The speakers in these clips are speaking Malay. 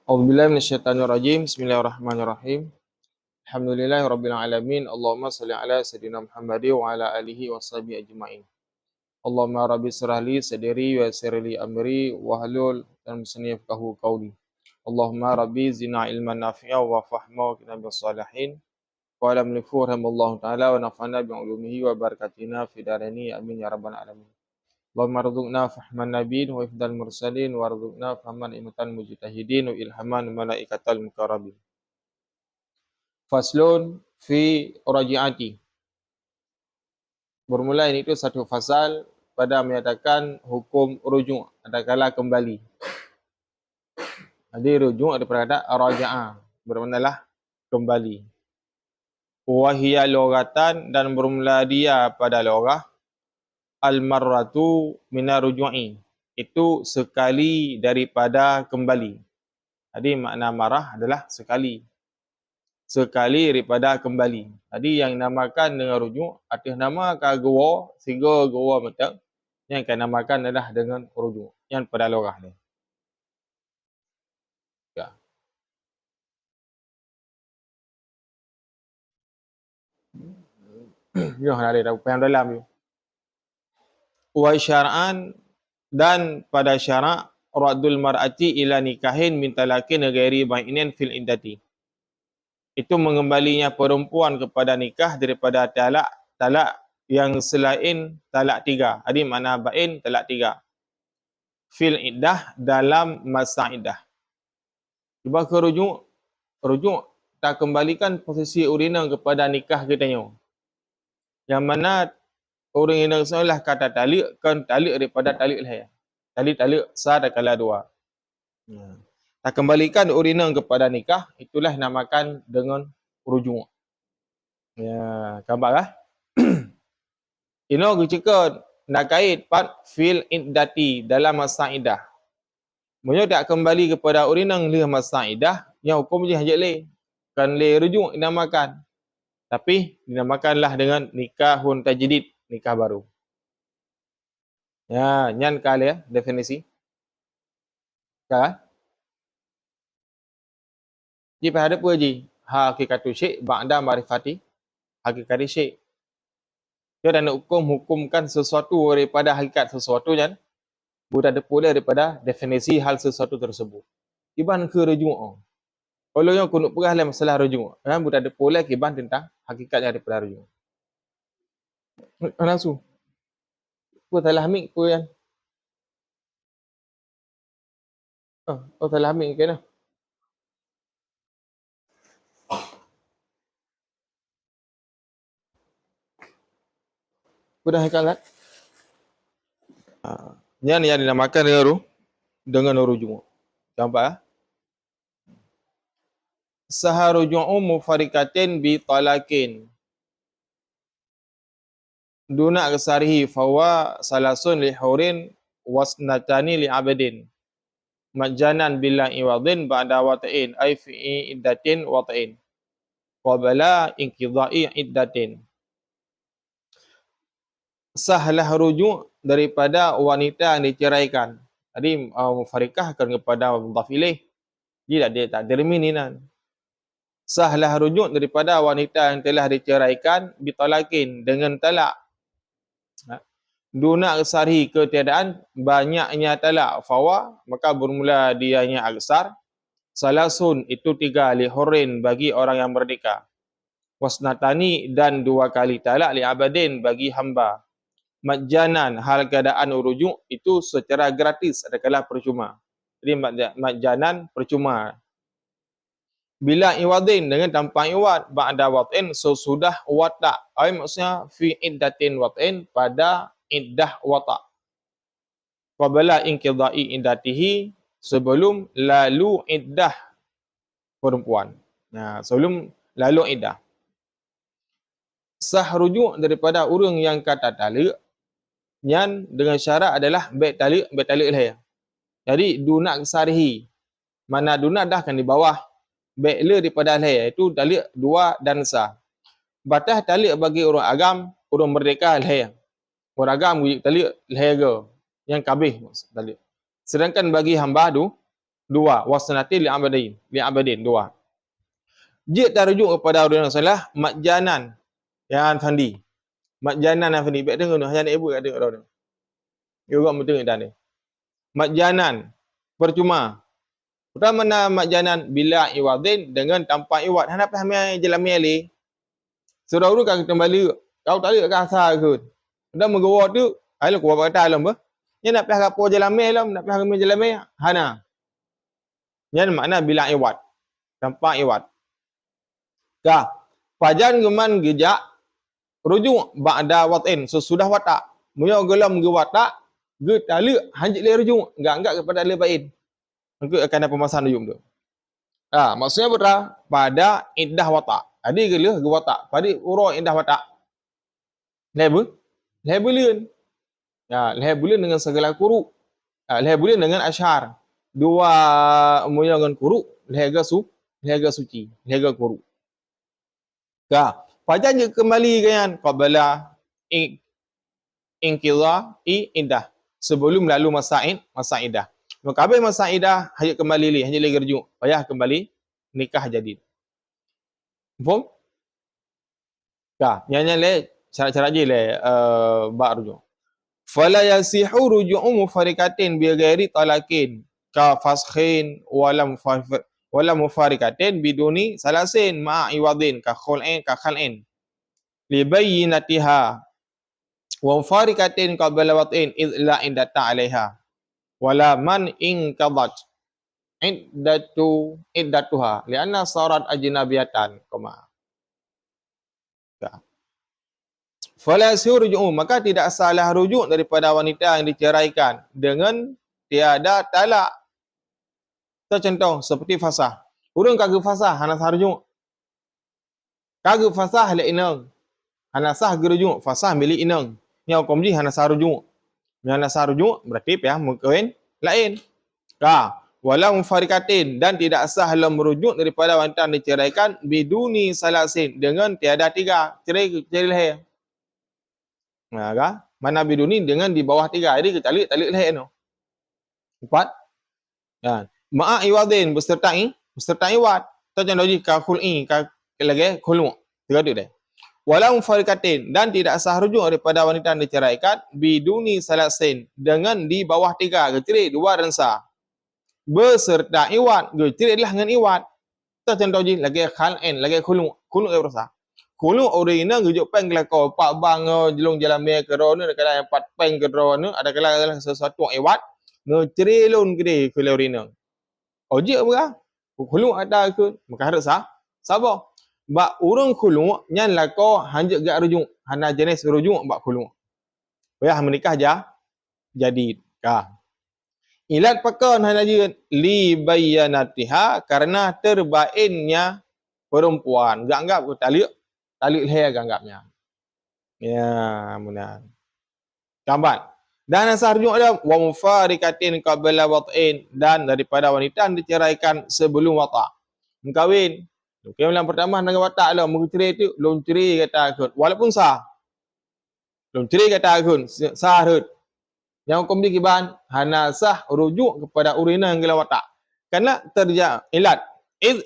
A'udzubillahi minasyaitonirrajim. Bismillahirrahmanirrahim. Alhamdulillahirabbil alamin. Allahumma shalli ala sayidina Muhammad wa ala alihi washabihi ajmain. Allahumma rabbi shrah li sadri wa yassir li amri wahlul 'uqdatam yafqahu qawli. Allahumma rabbi zidna ilman nafi'a wa fahma wa qina bis salihin. Wa lam nafurhamullahu ta'ala wa nafa'na bi 'ulumihi wa barakatina fi darani amin ya rabbal alamin. Allahumma rzuqna fahman nabiyyin wa ifdal mursalin wa rzuqna fahman imatan mujtahidin wa ilhaman malaikatal muqarrabin. Faslun fi raji'ati. Bermula ini itu satu fasal pada menyatakan hukum rujuk, adakala kembali. Jadi rujuk daripada kata raja'a, bermaknalah kembali. Wa hiya lughatan, dan bermula dia pada lughah al-marratu minar ruju'i, itu sekali daripada kembali. Jadi makna marah adalah sekali. Sekali daripada kembali. Jadi yang namakan dengan rujuk, atas nama ka gua, sehingga gua mata, yang akan namakan adalah dengan rujuk. Yang pada lughah ni. Ya. Ya, ada yang dalam tu. Wa syar'an, dan pada syarak radul mar'ati ila nikahin min talakin ghairi ba'inin fil iddati. Itu mengembalinya perempuan kepada nikah daripada talak yang selain talak tiga. Jadi makna ba'in talak tiga. Fil iddah, dalam masa iddah. Cuba ke rujuk tak kembalikan posisi urina kepada nikah katanya. Yang mana orang yang salah kata talik, kan talik daripada talik lahir. Talik sah dan kala dua. Tak kembalikan urina kepada nikah, itulah namakan dengan rujuk. Ya, gambar lah. Ino kita nak kait part fil iddati, dalam masa iddah. Maksudnya tak kembali kepada urina di masa iddah, yang hukum je hajat le. Kan le rujuk dinamakan. Tapi dinamakanlah dengan nikahun tajdid, nikah baru. Ya, nyan kali ya definisi. Kan? Ji pada apa ji? Hakikatu syai' ba'da ma'rifati hakikati syai'. Dia dah nak hukumkan sesuatu daripada hakikat sesuatu kan? Bukan ada pula daripada definisi hal sesuatu tersebut. Iban ke rujuk. Kalau yang aku nak perah dalam masalah rujuk, kan bukan ada pula kiban tentang hakikatnya daripada rujuk. Langsung. Aku salah ambil apa yang? Oh salah ambil ke nah. Aku dah kalat. Yang dinamakan dengan rujuk. Nampak? Saharuju'u mufarikatin bi talakin. Duna kesarihi fawa salasun li hurin wasnatani li abadin. Majanan bila iwadin ba'da wata'in ay fi iddatin wata'in. Qabala inqidha'i iddatin. Sahlah rujuk daripada wanita yang diceraikan. Tadi mufarikah akan kepada mudhaf ilaih. Dia tak determinan. Sahlah rujuk daripada wanita yang telah diceraikan bitalakin, dengan talak. Duna aksarhi, ketiadaan banyaknya talak. Fawa, maka bermula dianya aksar. Salasun, itu 3 li hurrin, bagi orang yang merdeka. Wasnatani, dan 2 kali talak li abadin, bagi hamba. Majanan, hal keadaan rujuk itu secara gratis, adakala percuma. Jadi majanan percuma. Bila iwadin, dengan tanpa iwad, ba'da wat'in, sesudah wata'. Maksudnya fi iddatin wat'in, pada iddah wata'. Qabala inqidha'i iddatihi, sebelum lalu iddah perempuan. Nah, sebelum lalu iddah. Sah rujuk daripada orang yang kata talik, yang dengan syarat adalah baik talik lahir. Jadi dunak sarihi. Mana dunak dah kan di bawah. Baik le daripada lahir, itu talik 2 dan sah. Batas talik bagi orang agam, orang merdeka lahir. Orang agam talik lahir ke, yang kabih talik. Sedangkan bagi hamba tu, dua, wasnati li abadin dua. Jika terujuk kepada uraian salah majjanan yang fandi. Majjanan yang fandi. Baik dengar tu, hanya ibu kat dengar tu. Dia orang betul dan ni. Majjanan percuma. Pertama na majjanan bila iwadin dengan tanpa iwad. Hana apa hamil jelami ali. Surau tu kan kembali. Kau tak ada kasar ke. Dah menggawat tu, ayo kuat kata alam bah. Ni nak pihak apa jelami alam, nak pihak hamil jelami hana. Yang makna bila iwad. Tanpa iwad. Kah, pajan geman gejak rujuk ba'da wat'in sesudah watak. Munya gelam ge watak, ge tala hanjit le rujuk, enggak kepada le bain. Maka akan ada pemasan rujuk tu. Maksudnya betul pada iddah watak. Adi ge le ge watak, pada urang iddah watak. Leher bulan. Leher bulan dengan segala kuruk. Leher bulan dengan asyar. Dua munya dengan kuruk, leher ge suci, leher ge kuruk. Pajan je kembali kan qabla inqidha iddah sebelum lalu masa iddah. Maka habis masa iddah hanya kembali li, hanya lagi rujuk, payah kembali nikah jadid. Faham? Nyanyi le cara-cara je le ba rujuk. Fala yasihu ruju'u mufarikatin bi ghairi talakin ka faskhin wala mufarikatin biduni salasin ma'a iwadin ka khal'in li bayyinatiha wa mufarikatin qabla wat'in id la indata 'alaiha wala man inqadat iddatuha lianna sarat ajnabiyatan fala yasiru maka tidak salah rujuk daripada wanita yang diceraikan dengan tiada talak. Contoh seperti fasah. Urang kagak fasah hana sarjuk. Kagak fasah le inang. Hana sah gerujuk fasah milik inang. Ni hukum ji hana sarjuk. Hana sarjuk berarti pihak mungkin lain. Wala mufarikatin dan tidak sah lam merujuk daripada wanita yang diceraikan biduni salasin dengan tiada tiga. Cerai leher. Mana biduni dengan di bawah tiga. Jadi talik leher no. 4. Ma'a iwadin beserta iwad. Contoh ji ka khul'i ka lagi khulu. Tiga tu deh. Walau mufarikatin dan tidak sah rujuk daripada wanita yang diceraikan biduni salasin dengan di bawah tiga. Cerai dua dan sah. Beserta iwad. Cerai adalah dengan iwad. Contoh ji lagi khal'in lagi khulu. Khulu ke berasa. Khulu orina gujuk peng kelakau pak bang jelung jalan me ke ro ni kadang empat peng ke ro ni ada kala sesuatu iwad. Cerai lun gede ke orina. Ojek apa? Khulu ada ke? Maka harus sabar. Bak urang khulu nyan lako hanjak gak rujuk. Hana jenis rujuk bak khulu. Payah menikah jadi. Ilat pakan hana je li bayyanatiha karena terbainnya perempuan. Gak talik leher ganggapnya. Ya, benar. Gambar. Dan asal rujuk ada wa mufarikatin qabla wat'in dan daripada wanita yang diceraikan sebelum watak. Mengkahwin. Okey, yang pertama dengan watak lah, mencerai tu belum cerai kata akun. Walaupun sah. Belum cerai kata akun, sah rut. Yang hukum di kiban hana sah rujuk kepada urina yang gila watak. Karena terjadi ilat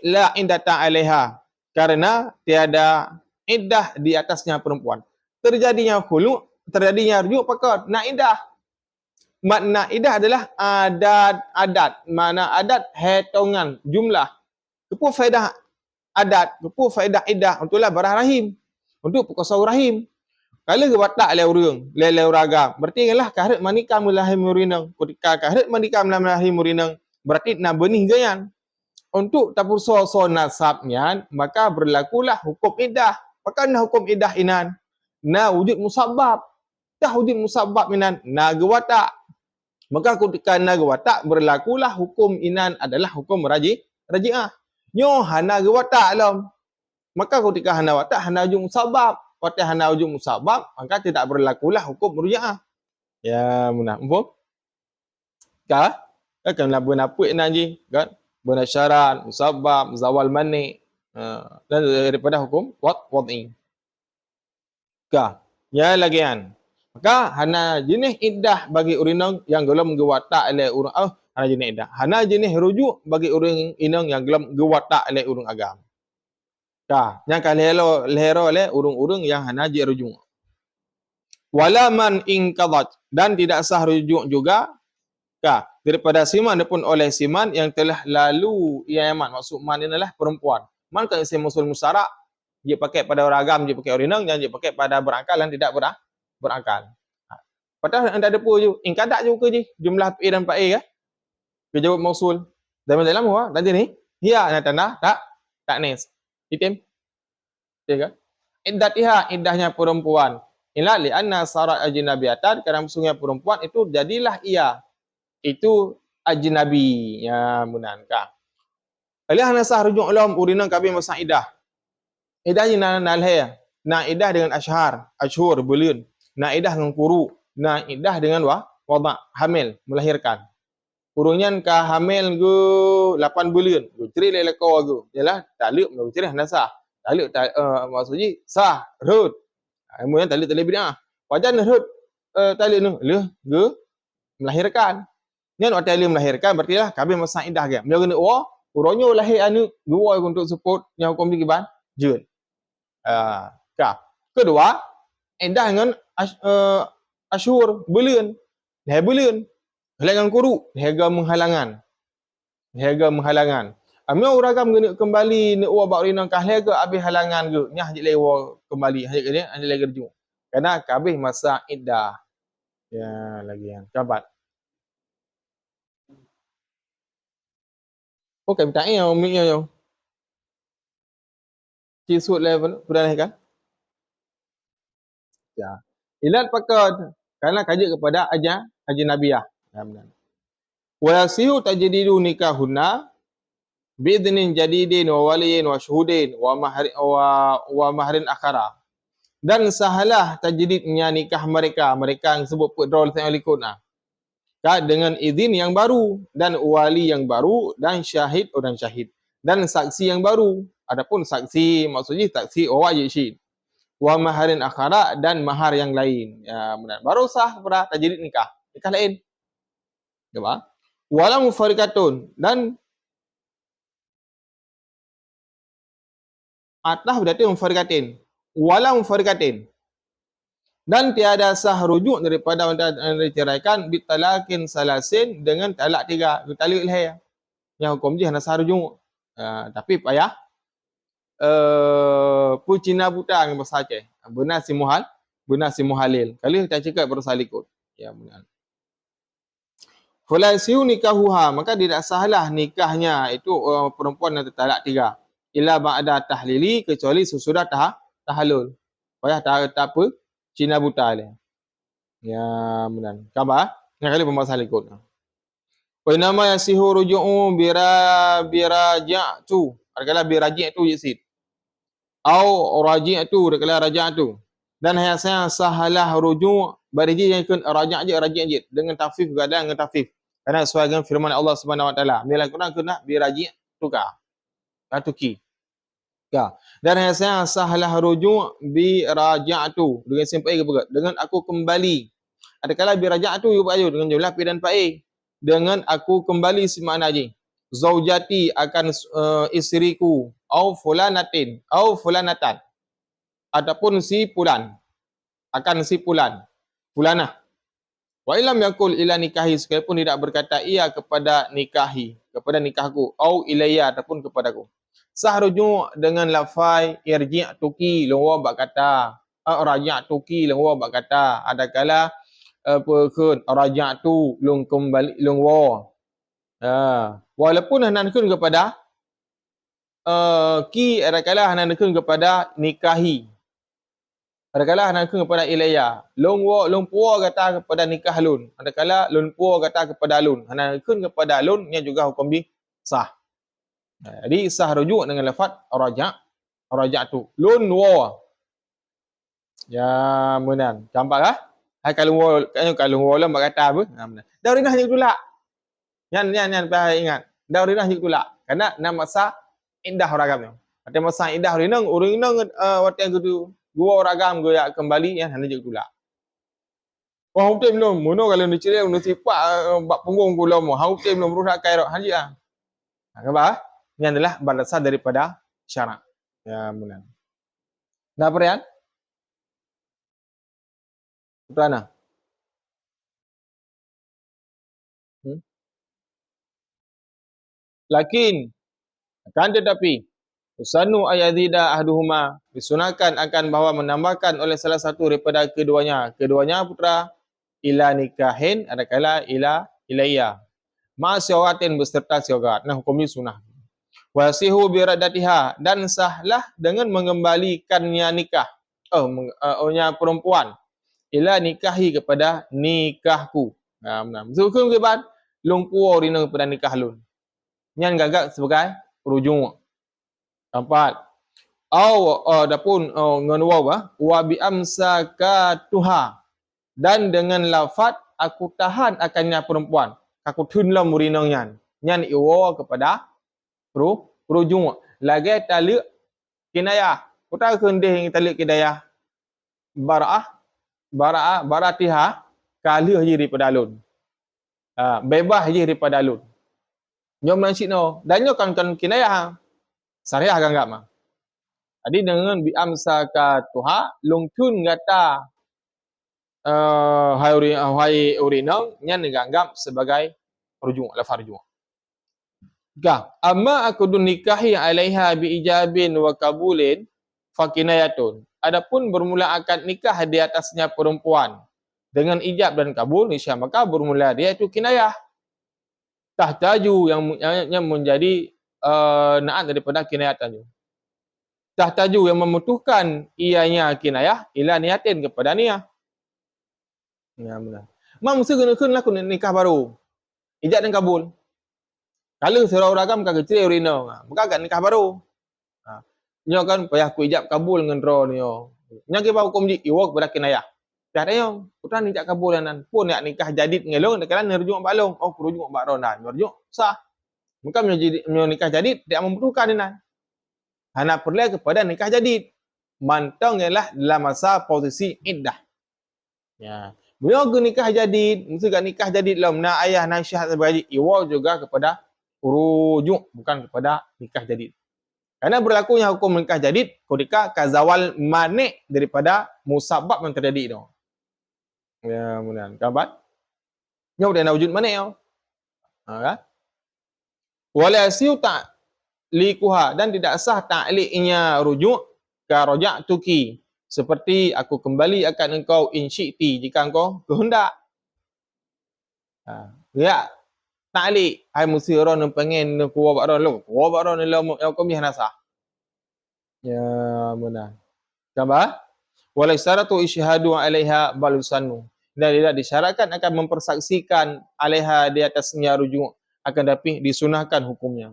la indata 'alaiha. Karena tiada iddah di atasnya perempuan. Terjadinya khulu, terjadinya rujuk pakat nak iddah. Makna iddah adalah adat. Mana adat hitungan jumlah. Kepu faedah adat, kepu faedah iddah untuklah barah rahim. Untuk perkosau rahim. Kalau ke watak le urang, le uragam. Berarti ialah kahret manikam lahim murinang. Ketika kahret manikam lahim murinang, berarti nak benih gayan. Untuk tapurso nasabnya, maka berlakulah hukum iddah. Maka hukum iddah inan. Na wujud musabbab. Dah wujud musabbab inan. Na gewatak. Maka ketika hana gewatak, berlakulah hukum inan adalah hukum raji'ah. Nyo hana gewatak alam. Maka ketika hana watak, hana ujung musabab. Watak hana ujung musabab, maka tidak berlakulah hukum raji'ah. Ya, munah. Umpuk? Kan apa inan je. Kan? Benasyaran, musabab, zawal mani. Dan daripada hukum wad'i. Ya lagi kan. Maka hana jenis iddah bagi urinang yang gelom gewatak le urang hana jenis iddah. Hana jenis rujuk bagi orang inang yang gelam gewatak oleh urang agam. Yang kalero oleh urang-urang yang hana je rujuk. Wala man inqadat, dan tidak sah rujuk juga daripada siman pun oleh siman yang telah lalu ia man. Maksud man ini adalah perempuan. Man kan isim mausul musyarak, dia pakai pada orang agam, dia pakai orang inang, dan dia pakai pada berakal dan tidak berakal. Padahal anda ada pun je, inqadat juga je jumlah A dan Pak A kan. Kejawab mausul. Dalam tadi ni, ya dan tanda tak nes. Itim. Ya kan? Iddahnya perempuan. Ila li anna sarat ajnabiyatan, kerana sungguh perempuan itu jadilah ia itu ajnabi. Ya munankah. Alih nasah rujuk ulum urina kabi masa iddah. Iddahnya nalhay. Na iddah dengan ashhur bulan. Na iddah dengan quru. Na iddah dengan wada hamil melahirkan. Urunyan ka hamil go 8 bulan. Go ceri lelako go. Yalah taluk go ceri nasah. Taluk maksudnya sah rut. Kemudian taluk bid'ah. Wajan rut taluk nu leh go melahirkan. Nyan waktu dia melahirkan berarti lah kabin masa iddah ke. Dia kena uronyo lahir anu dua untuk support yang hukum dikiban jun. Kedua, iddah dengan ashur bulan. Lahir bulan. Halangan kuru, harga menghalangan. Amnya uragam kembali nak wa bak rinang kah ke habis halangan ke. Nyah je lewa kembali hajat ke hajat lagi kerja. Karena kabeh masa iddah. Ya lagi yang cabat. Okey, minta yang miknya yo. Cisut level pernah kan? Ya. Ilat pakad karena kaji kepada ajnabiyah. Ya benar. Wa yasihu tajdidu nikahunna bi'idnin jadidin wa waliyin wa syuhudin wa mahrin akhara. Dan sahalah tajdidnya nikah mereka yang sebut pedrol yang likutna. Dengan izin yang baru dan wali yang baru dan syahid orang syahid dan saksi yang baru. Adapun saksi maksudnya saksi wajib syahid. Wa mahrin akhara dan mahar yang lain. Ya benar. Baru sah pada tajdid nikah. Nikah lain. Coba. Wala mufarikatun, dan atah berarti mufarikatin. Wala mufarikatin. Dan tiada sah rujuk daripada wanita yang diceraikan bitalakin salasin dengan talak 3. Talak ilhaya. Yang hukum dia hanya sah rujuk. Tapi payah pucina buta yang bahasa Aceh. Benar si muhalil. Kalau kita cakap bersalikut. Ya benar. Falasiu nikahuha, maka tidak sahlah nikahnya itu perempuan yang tertalak 3. Illa ba'da tahlili, kecuali sesudah tahalul. Payah tak apa Cina buta dia. Ya benar. Khabar? Yang kali pembahasan ikut. Wa nama yasihu ruju'u biraja'tu. Adakala biraji' tu yisid. Au raji'tu, adakala raja'tu. Dan saya sahalah rujuk baraji yang ikut raji' je dengan tafif gadang dengan tafif. Karena sesuai dengan firman Allah Subhanahu wa taala. Bila Quran kena biraji' tukar. Tuki. Ya. Dan saya sahalah rujuk bi raja'tu dengan simpai ke berat. Dengan aku kembali. Adakala bi raja'tu you ayu dengan jumlah pi dan fa'i. Dengan aku kembali si makna je. Zaujati akan isteriku au fulanatin au fulanatan. Ataupun si pulan. Akan si pulan. Fulanah. Wa ilam yakul ila nikahi, sekalipun tidak berkata ia kepada nikahi, kepada nikahku, au ilayya ataupun kepadaku. Sah rujuk dengan lafai irji'tuki lawa bak kata, raja'tuki lawa bak kata. Adakala apa kun raja'tu lung kembali lung wa. Walaupun hanakun kepada ki adakala hanakun kepada nikahi. Adakala hanakun kepada ilayya. Long puo kata kepada nikah lun. Adakala lun puo kata kepada lun. Hanakun kepada lun, yang juga hukum di sah. Jadi sah rujuk dengan lafaz raja'tu. Lun wa. Ya benar. Campak kah? Hai kalau wa lah kata apa? Benar. Dah rinah je tulak. Yan ingat. Dah rinah je tulak. Karena nama masa indah ragam. Ada masa indah rinang, orang inang waktu yang gitu. Gua ragam gua kembali yang hanya je tulak. Hang utim belum. Mono kalau ni cerita nu sifat bab punggung kula mo. Hang utim belum berusak kairat haji ah. Apa? Ini adalah balasan daripada syarak. Ya benar. Dah perian? Putrana. Lakin akan tetapi usanu ayazida ahduhuma disunahkan akan bahawa menambahkan oleh salah satu daripada keduanya putra ila nikahin adakala ila ilayya ma syawratin beserta syawrat. Nah hukum ini sunah. Wasihu biradatiha dan sahlah dengan mengembalikannya nikah. Perempuan ila nikahi kepada nikahku. Nah, benar. Hukum keban lungkuo rina kepada nikah lun. Nyan gagak sebagai rujuk. Empat. Adapun ngenwa wa bi amsakatuha dan dengan lafaz aku tahan akannya perempuan. Aku tunlam murinang nyan iwo kepada rujuk. Lagi talik kinayah. Kita kendih talik kinayah. Baratiha kalah je daripada alun. Bebas je daripada alun. Nyom nansik no. Dan nyo kan kinayah. Syariah kan enggak mah. Jadi dengan bi amsakatuha lungtun kata hai urinang nyan dianggap sebagai rujuk, lafaz rujuk. Amma akudun nikahi alaiha bi ijabin wa qabulin fakinayatun. Adapun bermula akad nikah di atasnya perempuan dengan ijab dan kabul, niscaya maka bermula dia itu kinayah. Tahtaju yang menjadi naat daripada kinayah tadi. Tahtaju yang membutuhkan ianya kinayah ila niatin kepada niat. Ya benar. Mak mesti kena nikah baru. Ijab dan kabul. Kalau seorang ragam kagak cerai urina, maka agak nikah baru. Nyo kan payah ku ijab kabul dengan ro nyo. Nya ke ba hukum di iwak kepada kinayah. Dah yo, putan ijab kabul nan pun nak nikah jadid ngelong dekat rujuk balong. Oh rujuk bak ro nan, rujuk sah. Maka nyo nikah jadid tidak membutuhkan nan. Hanya perlu kepada nikah jadid. Mantang ialah dalam masa posisi iddah. Ya. Bila nikah jadid, mesti nikah jadid lah nak ayah nak syahadat sebagai iwak juga kepada rujuk bukan kepada nikah jadid. Karena berlakunya hukum nikah jadid ketika kazawal manik daripada musabab yang terjadi itu. Ya, benar. Kabat? Nyo dia nak wujud manik yo. Kan? Wala yasiu ta'liquha dan tidak sah ta'liqnya rujuk ka raja'tuki seperti aku kembali akan engkau in syi'ti jika engkau kehendak. Ya. Ta'liq ai mesti orang yang pengen kuwa bak ron ni lam yang kau bihan sah. Ya benar. Kaba? Wala syaratu isyhadu 'alaiha balusannu. Dan tidak disyaratkan akan mempersaksikan 'alaiha di atasnya rujuk akan tapi disunahkan hukumnya.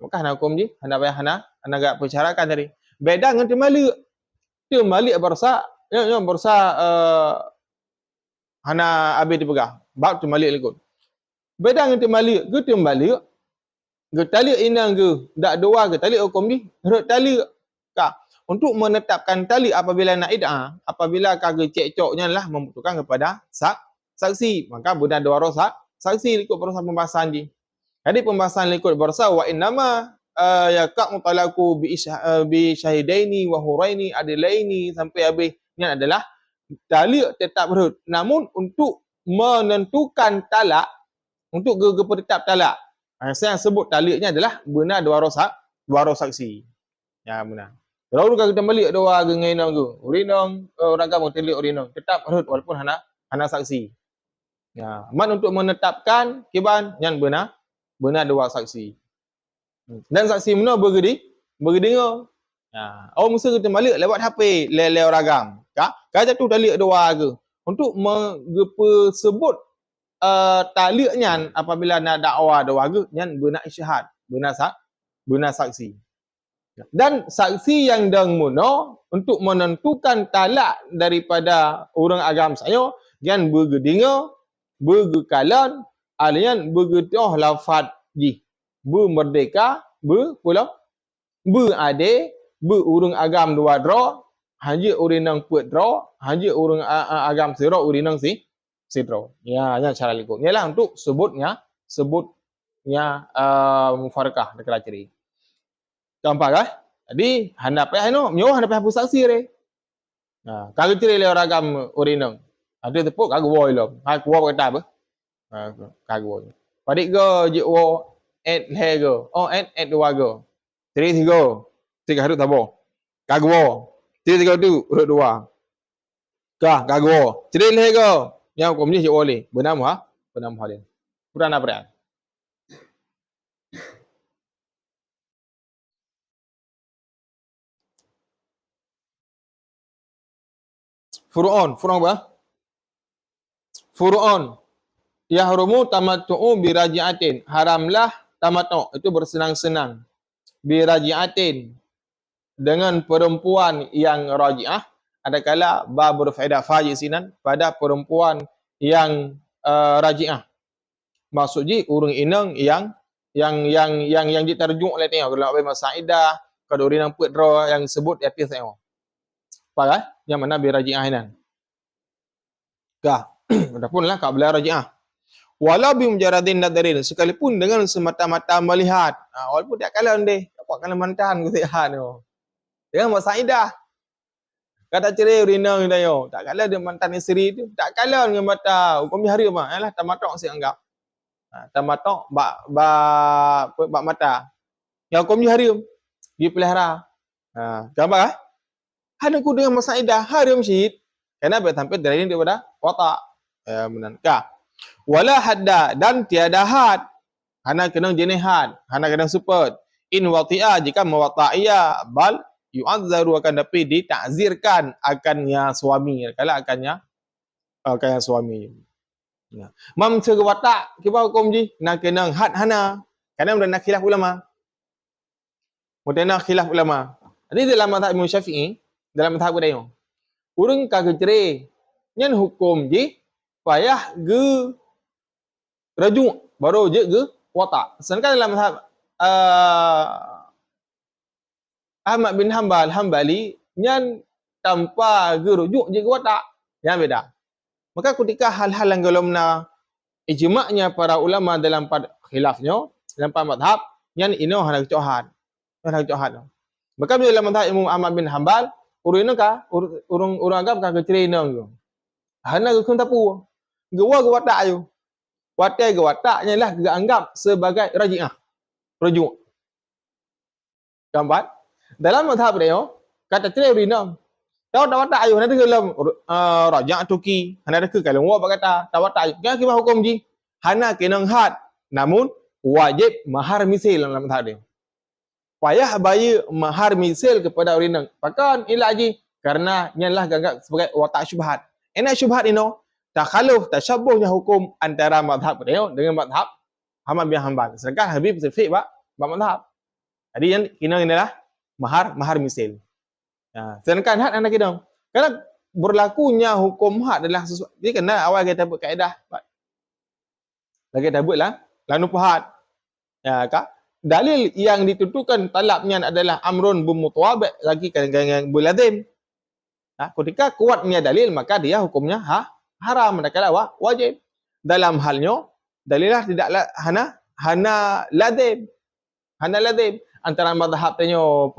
Maka hana hukum je, hana payah hana gak persyaratkan tadi. Beda dengan temalik. Temalik bersa yang bersa hana habis dipegang. Bab temalik likut. Beda dengan temalik, ke tembalik, ke talik inang ke, dak dua ke talik hukum ni, rek talik. Untuk menetapkan talik apabila nak id'ah, apabila kagak cekcoknya lah membutuhkan kepada saksi. Maka benar dua rosak, saksi ikut proses pembahasan ni. Jadi pembahasan ikut bersa wa innama yaqa'u talaku bi syahidaini wa huraini adilaini sampai habis. Ini adalah talik tetap berhut. Namun untuk menentukan talak untuk tetap talak. Saya sebut taliknya adalah benar dua roh saksi. Ya benar. Kalau kita balik dua gengainang tu, urinang orang kamu telik urinang tetap harus walaupun hana saksi. Ya, man untuk menetapkan kiban yang benar dua saksi. Dan saksi mana bergedingo. Ya, mesti kita balik lewat HP le ragam. Kata tu talik dua ke. Untuk sebut taliknya apabila nak dakwa dua ke yang benar isyhad, benar saksi. Dan saksi yang dengmuno untuk menentukan talak daripada orang agam saya yang bergedinga, bergekalan, alian bergedoh lafaz ji, bermerdeka, berade, berurang agam dua dro, haji urinang put dro, haji urang agam siro urinang si sidro. Ya, cara likut. Ialah untuk sebutnya mufarakah dekat ciri. Gampang kan? Jadi handap nyo handap hapus saksi re. Nah, kalau ciri le ragam urinang. Ada tepuk kagak wo ilom. Kagak wo kata apa? Kagak wo. Padik go je wo et le go. Oh et dua go. Ciri tiga. Tiga harus tabo. Kagak wo. Ciri tiga tu urut dua. Kagak wo. Ciri le go. Yang hukum ni je boleh. Benar muha? Benar muha dia. Kurang apa? Furu'on apa? Furu'on. Yahrumu tamattu'u biraji'atin. Haramlah tamattu'. Itu bersenang-senang. Biraji'atin. Dengan perempuan yang raji'ah. Adakala ba berfaedah fajisinan pada perempuan yang raji'ah. Maksudnya urang inang yang diterjuk oleh tengok. Kalau nak masaidah, kalau orang put draw yang sebut atas tengok. Faham? Yang mana biraji'ah inan. Kah? Adapun lah kabla raji'ah. Walau bimujaradin nadarin, sekalipun dengan semata-mata melihat. Walaupun tak kalah deh, dapat kalah mantan ku sihat tu. Dengan masaidah. Kata cerai rina kita yo, tak kalah dia mantan isteri tu, tak kalah dengan mata hukum hari apa? Yalah tamatok saya anggap. Tamatok bak mata. Yang hukum hari dipelihara. Gambar ah? Hanya ku dengan masaidah hari masjid. Kenapa sampai dari ini daripada watak? Benarkah? Wala hadda dan tiada had. Hana kena jenis had, hana kena support. In wati'ah jika mewata'iyah bal yu'adzaru akan tapi ditakzirkan akannya suami. Kalau akannya suami. Ya. Mam sege watak kiba hukum ji nak kena had hana. Kerana nak khilaf ulama. Mudana khilaf ulama. Jadi dalam mazhab Imam Syafi'i, dalam mazhab dia urang kagak cerai nyen hukum ji payah ge rajuk baru je ge watak. Sedangkan dalam mazhab Ahmad bin Hambali nyen tanpa ge rujuk je ge watak. Yang beda. Maka ketika hal-hal yang golomna ijma'nya para ulama dalam khilafnya dalam mazhab nyen ino hana kecohan. Hana kecohan. Maka dalam mazhab Imam Ahmad bin Hambal urang agam ka cerai nang tu. Hana ke kun tapu. Gewa ge watak ayu. Watak ge wataknya lah ge anggap sebagai raji'ah. Rujuk. Gambar. Dalam mazhab dia kata cerai urang. Tahu tak watak ayu nanti dalam rajak tuki. Hana ada ke kalau wa kata tak watak ayu. Kan kita hukum ji. Hana kena had namun wajib mahar misil dalam mazhab dia. Payah bayar mahar misil kepada orang. Pakan ilah ji karena nyalah ganggap sebagai watak syubhat. Enak syubhat ino takhaluf tashabbuhnya hukum antara mazhab dia dengan mazhab Ahmad bin Hanbal. Sedangkan Habib spesifik ba mazhab. Jadi yang kena inilah mahar misil. Sedangkan had anak kita. Karena berlakunya hukum had adalah sesuatu. Jadi kena awal kita buat kaedah. Lagi kita buatlah lanu had. Ya kak. Dalil yang ditentukan talabnya adalah amrun bimutawab lagi yang belazim. Ketika kuatnya dalil maka dia hukumnya haram manakala wajib. Dalam halnya dalilah tidaklah hana lazim. Hana lazim antara mazhab tanyo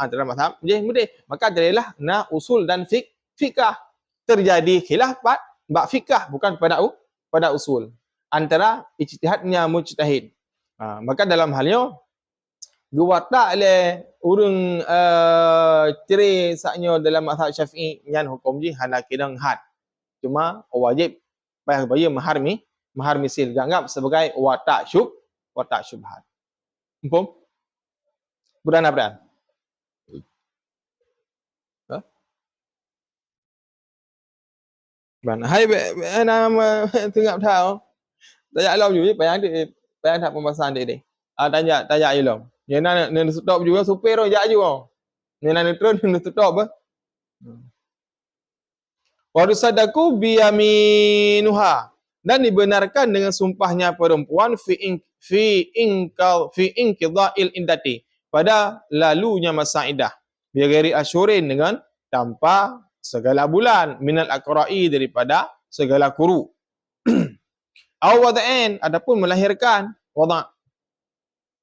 antara mazhab mudih maka dalilah na usul dan fikah. Terjadi khilaf bab fikah bukan pada usul. Antara ijtihadnya mujtahid. Maka dalam halnya gewatak le urang cerai saknyo dalam mazhab Syafi'i nyan hukum ji hana kena had. Cuma wajib bayar mahar misil dianggap sebagai watak syubhat. Umpam? Budan. Ban hai nama tengap thao. Tanya lâu juga bayang tak pembahasan dia. Tanya ilmu. Yang nak stop juga supir ya juga. Yang nak turun stop apa? Wa rusadaku biyaminuha dan dibenarkan dengan sumpahnya perempuan fi inqidha'il indati pada lalunya masa iddah. Bi ghairi asyurin dengan tanpa segala bulan minal aqra'i daripada segala kuru. Aw wada'in, adapun melahirkan, wada'.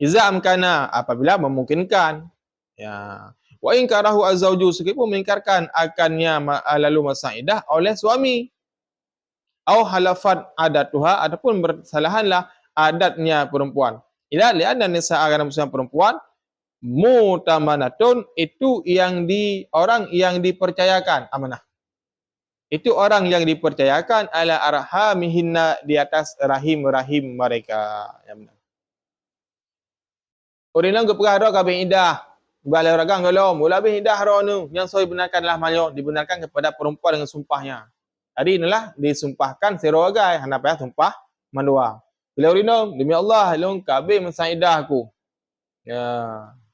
Iza amkana, apabila memungkinkan. Ya. Wa in karahu az-zawju, sekalipun mengingkarkan akannya lalu masa iddah oleh suami. Aw halafat adatuha, ataupun bersalahanlah adatnya perempuan. Ila li'anna nisa'a, kerana perempuan mutamanatun, itu orang yang dipercayakan amanah. Itu orang yang dipercayakan ala arhamihinna, di atas rahim-rahim mereka. Ya benar. Orang yang berperkara kabin idah, balai ragang kalau mula bin idah ronu, yang sahih benarkanlah mayo, dibenarkan kepada perempuan dengan sumpahnya. Jadi inilah disumpahkan serogai hendak payah sumpah mandua. Bila orang demi Allah long kabin masa idah aku. Ya,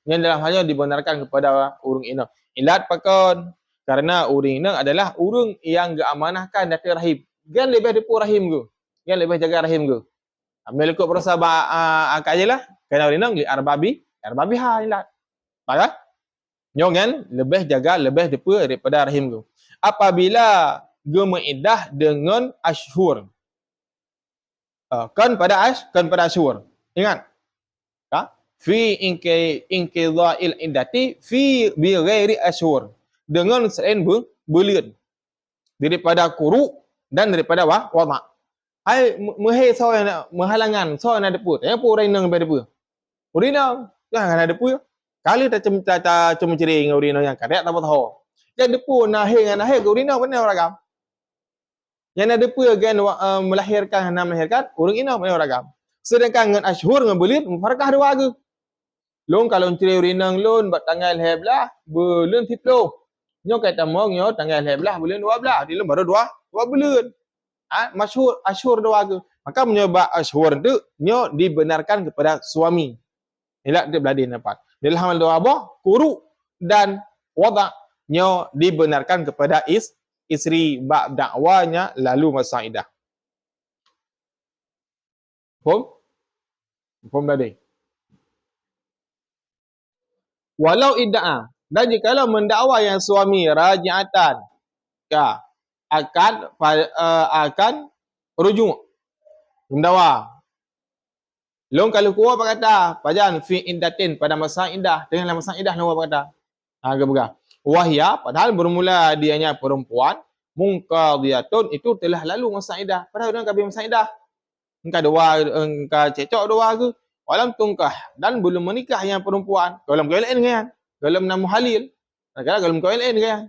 yang dalam halnya dibenarkan kepada urang ini. Ilat pakon, karena urang ini adalah urang yang diamanahkan dari rahim. Gan lebih depu rahim ke. Gan lebih jaga rahim ke. Ambil ikut perasa akak je lah. Kerana orang ini arbabi ha ilat. Faham? Nyo kan lebih jaga, lebih depu daripada rahim ke. Apabila gemeidah dengan ashur. Kan pada ashur. Ingat. Fi inqidha'il iddati fi bi ghairi ashhur, dengan selain bulan daripada kuru dan daripada wada'. Ai mehe so yang menghalangan so yang ada pu ya pu orang yang berdepu urina jangan ada pu kali tak cuma cering urina yang karet tak tahu jadi depu nah urina benar ragam yang ada pu kan melahirkan urang ina benar ragam, sedangkan dengan ashhur dengan bulan mufarakah dua ke. Long kalau ceri urinang lon bat tanggal heblah bulan 10. Nyo kata mong nyo tanggal heblah bulan 12. Di lon baru 2 bulan. Masyhur asyhur doa ke. Maka menyoba asyhur tu nyo dibenarkan kepada suami. Inilah dia beladin dapat. Dalam hal doa apa? Kuru dan wada' nyo dibenarkan kepada isteri bab dakwanya lalu masa iddah. Faham tadi? Walau idda'a, dan jikalau mendakwa yang suami raji'atan, ya, akan rujuk, mendakwa. Long kalau kuat apa kata, pajan fi iddatin, pada masa iddah, dengan masa iddah long apa kata. Agak-agak. Wahya, padahal bermula dianya perempuan, mungqadiyatun, itu telah lalu masa iddah. Padahal dia kabin masa iddah. Engkau dua, engkau cecok dua ke. Walam tungkah, dan belum menikah yang perempuan. Kalau mengkawin dengan kalau namu halil. Kalau mengkawin dengan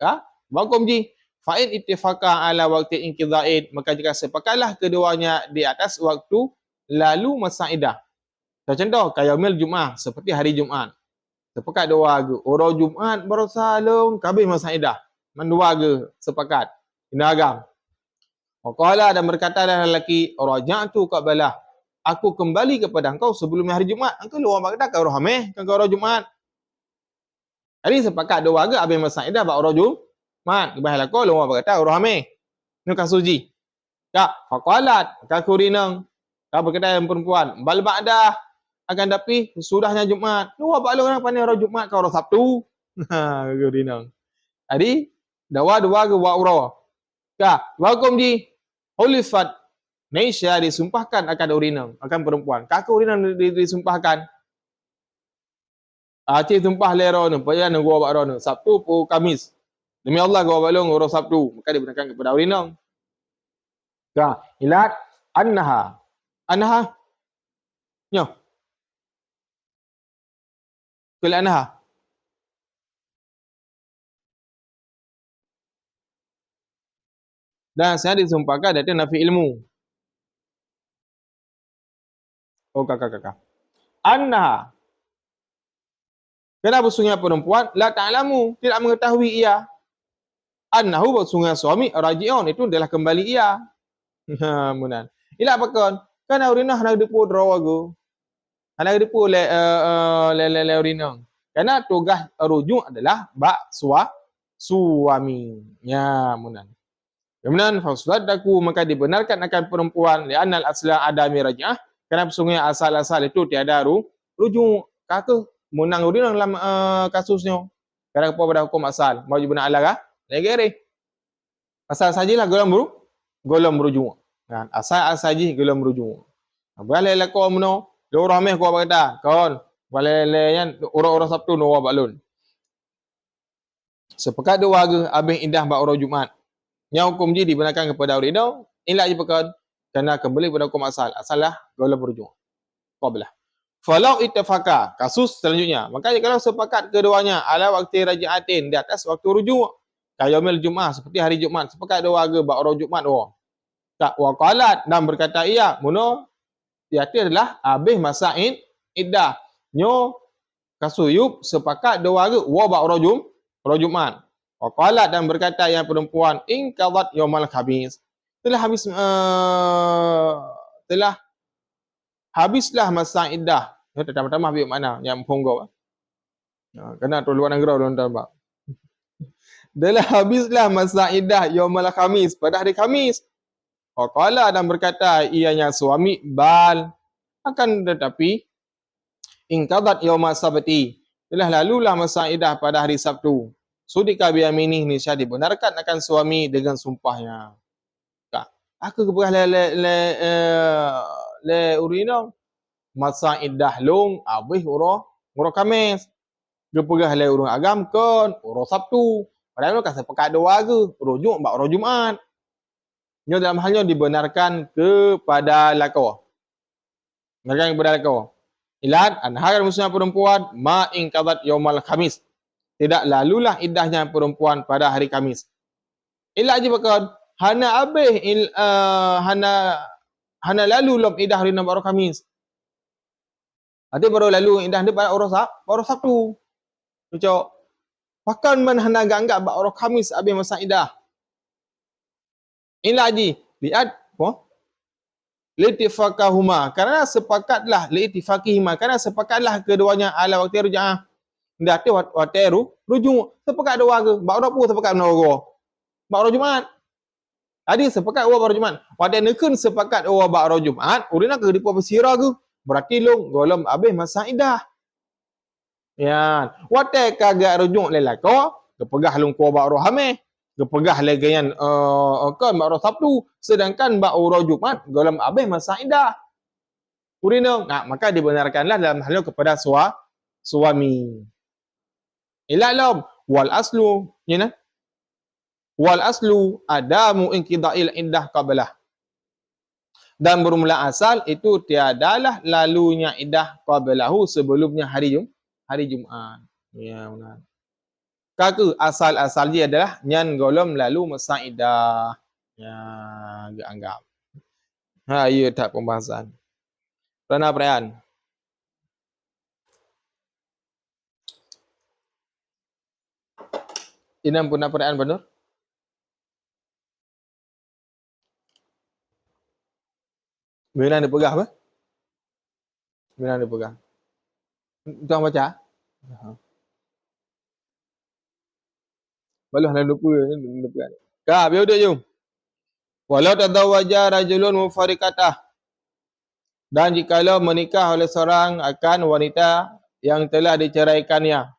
ya, bakum ji. Fa'in ittifaqah ala waqti inqidha'id, maka jika sepakatlah keduanya di atas waktu lalu masa iddah. Contoh kayak yaumil Jumaah, seperti hari Jumaat. Sepakat dua ke. Orang Jumaat baru salung kabin masa iddah. Mendua ke sepakat. Ini agam. Waqala, dan berkata lelaki, raja'tu qabalah, aku kembali kepada engkau sebelum hari Jumaat. Engkau luar Baghdad kau rohameh, kau orang Jumaat. Jadi sepakat dua ke habis masa iddah bak orang Jumaat. Kebahlah kau luar Baghdad kau rohameh. Ni kasuji. Ya, faqalat kakurinang. Kau berkata yang perempuan, bal ba'dah, akan tapi sudahnya Jumaat. Luar bak orang pandai orang Jumaat kau orang Sabtu. Ha, kurinang. Jadi dua ke wa ura. Ya, wakum ji hulifat Maisha disumpahkan akan urinang, akan perempuan. Kakak urinang disumpahkan. Cik tumpah lero ni, payah nak gua bak rono. Sabtu pu Kamis. Demi Allah gua bak long orang Sabtu, maka dibenarkan kepada urinang. Ya, ilat annaha. Annaha. Nyo. Kul annaha. Dan saya disumpahkan dari nafi ilmu. Oh kakak. Annaha. Kenapa sungai perempuan? La ta'lamu, tidak mengetahui ia. Annahu sungai suami raji'un, itu adalah kembali ia. Munan. Ila apakah? Kan urinah nak depu drawago. Nak depu le urinah. Karena tugas rujuk adalah bak suami. Ya, munan. Kemudian fasadaku, maka dibenarkan akan perempuan li'annal asla adami raj'ah, kerana sungai asal-asal itu tiada rujuk. Kakak menang urinang dalam kasusnya. Kerana kepada hukum asal. Mau benar ala kah? Negeri. Asal sajalah golong golong merujuk. Kan asal ji golong merujuk. Balai lako meno, do rameh ko berkata, kawan, balai yan orang-orang Sabtu no balun. Sepekat dua warga habis indah ba orang Jumaat. Yang hukum ji dibenarkan kepada orang itu, inilah je pekan kena kembali pada hukum asal. Asalah golong merujuk. Qablah. Falau ittafaka, kasus selanjutnya. Makanya kalau sepakat keduanya ala waktu raja'atin di atas waktu rujuk, kayamil Jumaat seperti hari Jumaat, sepakat dua warga ba orang Jumaat tak waqalat dan berkata iya, muno iati adalah habis masa iddah. Nyo kasuyub sepakat dua warga ba orang Jumaat. Waqalat dan berkata yang perempuan in qadat yaumal khamis. Telah habislah masa iddah. Pertama-tama habis mana yang ponggok. Kena tu luar negara orang tambah. Telah habislah masa iddah yaumul khamis pada hari Khamis. Waqala dan berkata ianya suami bal akan tetapi in qadat yaumas sabti. Telah lalulah masa iddah pada hari Sabtu. Sudika bi yaminih nisya dibenarkan akan suami dengan sumpahnya. Aku keberah le urino masa iddah long habis urang Khamis. Dia perah le urang agam kon urang Sabtu. Padahal kan sepakat dua warga, rujuk ba urang Jumaat. Nyo dalam halnya dibenarkan kepada lako. Benarkan kepada lako. Ilat anharan muslimah perempuan ma in qadat yaumal khamis. Tidak lalulah iddahnya perempuan pada hari Khamis. Ilat je bakal hana habis hana lalu lom iddah hari orang Khamis. Nanti baru lalu iddah dia pada orang Sabtu. Macam pakan man hana anggap ba orang Khamis habis masa iddah. Inilah ji lihat apa? Litifakahuma karena sepakatlah litifakihima karena sepakatlah keduanya ala waktu ruja'ah. Ndak tu waktu rujuk sepakat dua warga. Ba orang pun sepakat orang. Ba orang Jumaat. Tadi sepakat orang Jumaat. Waktu nekeun sepakat orang ba orang Jumaat, urina ke dipo bersira ke? Berarti long golom habis masa iddah. Ya, waktu kagak rujuk lelako, kepegah long ko ba orang hamil. Kepegah legayan kan ba orang Sabtu, sedangkan ba orang Jumaat golom habis masa iddah. Urina, maka dibenarkanlah dalam halnya kepada suami. Ilalam wal aslu yana wal aslu adamu inqida'il indah qablah. Dan bermula asal itu tiadalah lalunya iddah qablahu sebelumnya hari Jumaat. Ya benar. Kaka asal dia adalah nyan golom lalu masa iddah. Ya agak anggap. Ya tak pembahasan. Pernah perayaan. Inam pun perayaan benar? Bila dia pegah apa? Bila dia pegah? Tuan baca? Balah nak lupa ni. Kak, biar dia jom. Walau tazawwaja rajulun mufariqatah. Dan jikalau menikah oleh seorang akan wanita yang telah diceraikannya.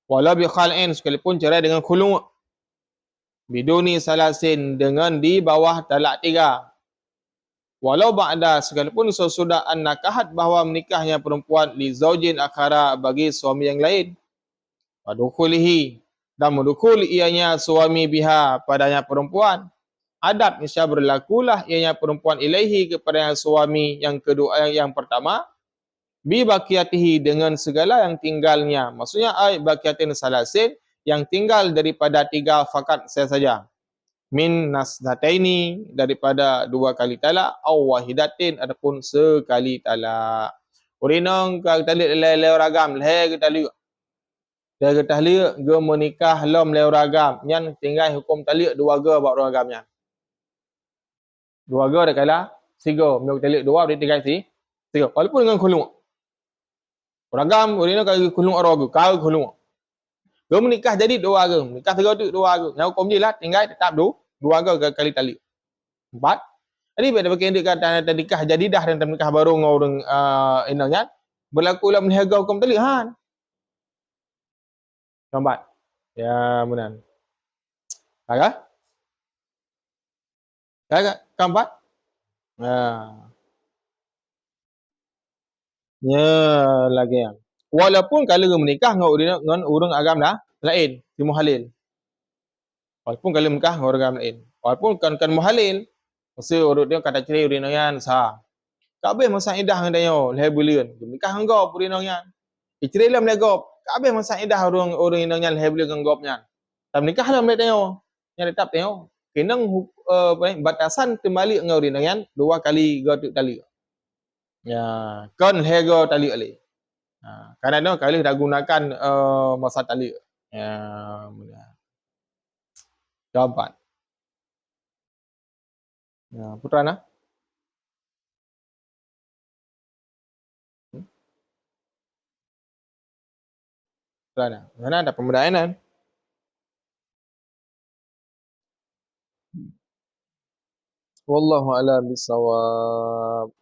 Walau bi khal'in sekalipun cerai dengan khulu'. Biduni salasin dengan di bawah talak 3. Walau ba'da sekalipun sesudah an-nakahat bahawa menikahnya perempuan li zaujin akhara bagi suami yang lain. Wadukhulihi dan mendukul ianya suami biha padanya perempuan. Adat nisya berlakulah ianya perempuan ilaihi kepada yang suami yang kedua yang pertama bi baqiyatihi dengan segala yang tinggalnya. Maksudnya ai baqiyatin salasin yang tinggal daripada 3 fakat saja. Min nasdataini daripada 2 kali talak au wahidatin ataupun sekali talak. Urinong ka talik le ragam le ke talik. Dia talik ge menikah lom le ragam. Nyan tinggal hukum talik 2 ge ba ragamnya. 2 ge dah kala sigo meu talik 2 dia tinggal sigo. Walaupun dengan khulu'. Ragam urinong ka khulu' aragu kau khulu'. Ge menikah jadi 2 ge. Menikah 3 tu 2 ge. Yang hukum je lah tinggal tetap 2 ke kali tali. 4. Jadi bila pakai dia nikah jadi dah dan nikah baru dengan orang inangnya berlaku dalam niaga hukum tali han. Nampak? Ya benar. Agak? Keempat? Ya, lagi yang. Walaupun kalau menikah dengan orang agama lain, di muhalil. Walaupun kalau menikah dengan orang agama lain. Walaupun kan muhalil, mesti urut dia kata cerai urang yang sah. Kabeh masa idah dengan dia, leh bulian. Menikah dengan gop urang yang. Cerai lah meleh gop. Kabeh masa idah orang yang leh bulian dengan gopnya. Tak menikah lah meleh dia. Yang tetap dia. Kena batasan kembali dengan urang yang 2 kali gotuk tali. Ya, kan leh go tali ali. Kadang-kadang kali dah gunakan masa tali. Ya, keempat. Ya, Putra nah. Putra nah. Mana ada pemudainan? Wallahu a'lam bishawab.